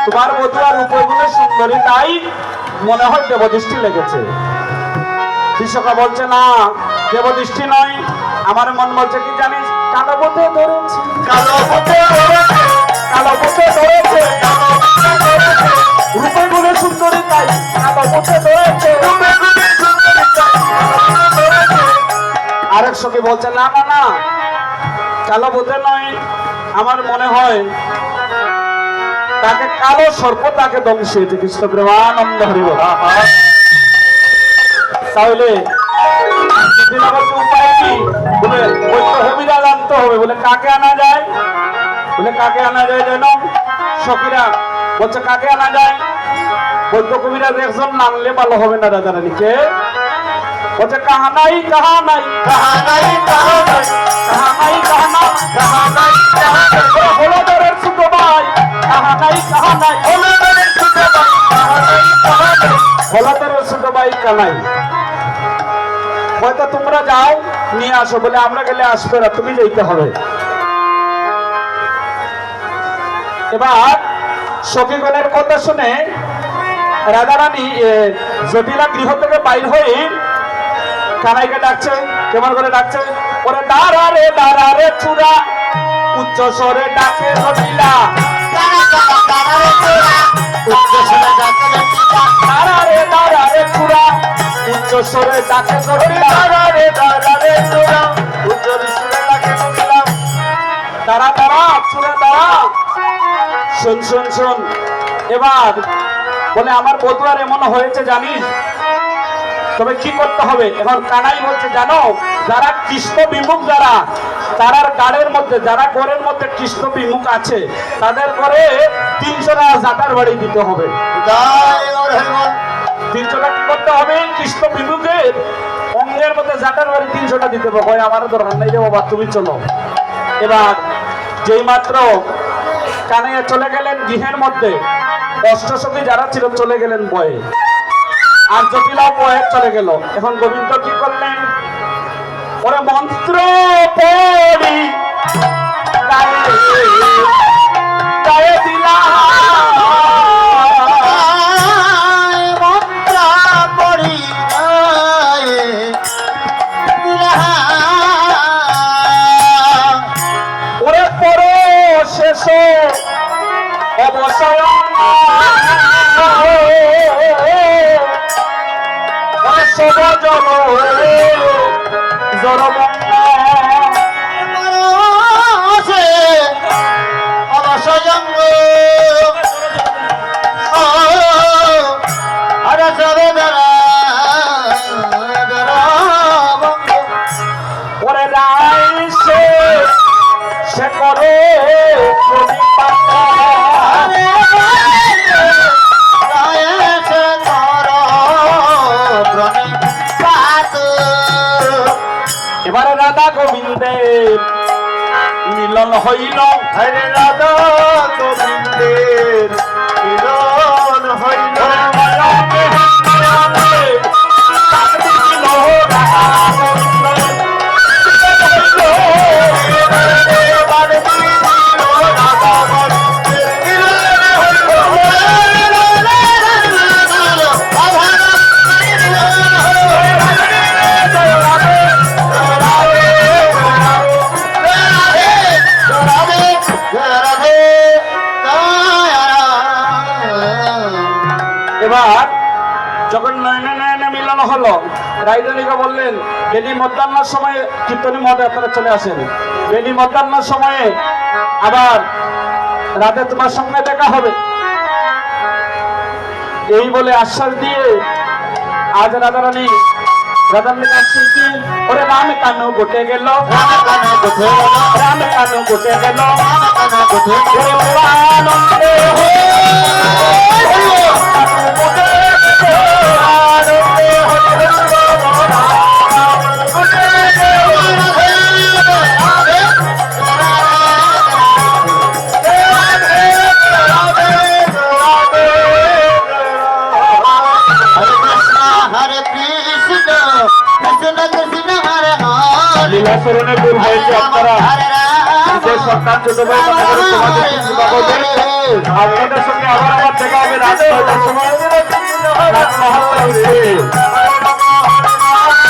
তোমার বধুয়ার উপগুলো সুন্দরী, তাই মনে হয় দেবদৃষ্টি লেগেছে। কৃষকা বলছে না, দেবদৃষ্টি নয়, আমার মন বলছে কি জানিস, কালো পথে ধরেছে, কালো পথে ধরেছে, কালো পথে ধরেছে, রূপগুলো সুন্দরী, তাই কালো পথে ধরেছে। আরেক সখী বলছে না না না, কালো পথে নয়, আমার মনে হয় তাকে কালো সর্প তাকে ধ্বংসিয়েছে। কৃষ্ণ প্রেমানন্দ হরিব। তাহলে উপায় কি? বলে হবিরা জানতে হবে। বলে কাকে আনা যায়? বলে কাকে আনা যায় জানো? সখীরা বলছে কাকে আনা যায়? বৈদ্য কবিরাজ একজন নামলে ভালো হবে না রাজা রানীকে। বলছে কাহা নাই, কাহা নাই, কাহা নাই, কাহা নাই, কাহা নাই, কাহা নাই, কাহা নাই, কাহা নাই, হলদরের ছোট ভাই, কাহা নাই, কাহা নাই, হলদরের ছোট ভাই, কাহা নাই, কাহা নাই, হলদরের ছোট ভাই কানাই। হয়তো তোমরা যাও নিয়ে আসো। বলে আমরা গেলে আসবে না, তুমি যেতে হবে। এবার সখীগণের কথা শুনে রাধারানী জটিলা গৃহ থেকে বাইর হয়ে কানাইকে ডাকছে। কেমন করে ডাকছে? ওরে দাঁড়া রে চূড়া, উচ্চ স্বরে ডাকে জটিলা, উচ্চ স্বরে ডাকে জটিলা, দাঁড়া রে চূড়া, উচ্চ স্বরে ডাকে জটিলা, দাঁড়া রে চূড়া, উচ্চ স্বরে ডাকে জটিলা, দাঁড়া চূড়া দাঁড়া। শোন শোন শোন। এবার বলে আমার বধুয়ার এমন হয়েছে জানিস, তবে কি করতে হবে? এখন কানাই বলছে জানো, যারা কৃষ্ণ বিমুখ, যারা তারার গাড়ের মধ্যে, যারা ঘরের মধ্যে কৃষ্ণ বিমুখ আছে, তাদের ঘরে 300 টাকা জাটার বাড়ি দিতে হবে। 300 টাকা কি করতে হবে? কৃষ্ণ বিমুখের অঙ্গের মধ্যে জাটার বাড়ি 300 টাকা দিতে হবে। আমার দরকার নাই রে বাবা, তুমি চলো। এবার যেই মাত্র কানাইয়া চলে গেলেন গৃহের মধ্যে, অষ্টসখী যারা ছিল চলে গেলেন বয়ে, আর জটিলাও বয়ে চলে গেল। এখন গোবিন্দ কি করলেন? ওরে মন্ত্র পড়ি গায়ে দিলা, মন্ত্র পড়ি ওরে পড়ো শেষ অবসর, সে করে এবারে রাধা গোবিন্দের মিলন হইল। হরে রাধা গোবিন্দের মিলন হইল। এবার যখন নয়নে নয়নে মিলন হলো, রাইদানিকা বললেন বেলি মধ্যাহ্নের সময় কীর্তনী মহোদয় আপনারা চলে আসেন। বেলি মধ্যাহ্নের সময়ে আবার রাতে তোমার সঙ্গে দেখা হবে, এই বলে আশ্বাস দিয়ে আজ রাধারানী আসছেন কি? ওরে রাম কানু গোটে গেল, রাম কানু গোটে গেল, রাম কানু গোটে গেল, আনন্দে লীলা শরণে দূর হয়েছে আপনারা নিজের সন্তান ছোট ভাই তোমাদের আপনাদের সঙ্গে আবার আমার দেখা হবে রাত 9টার সময়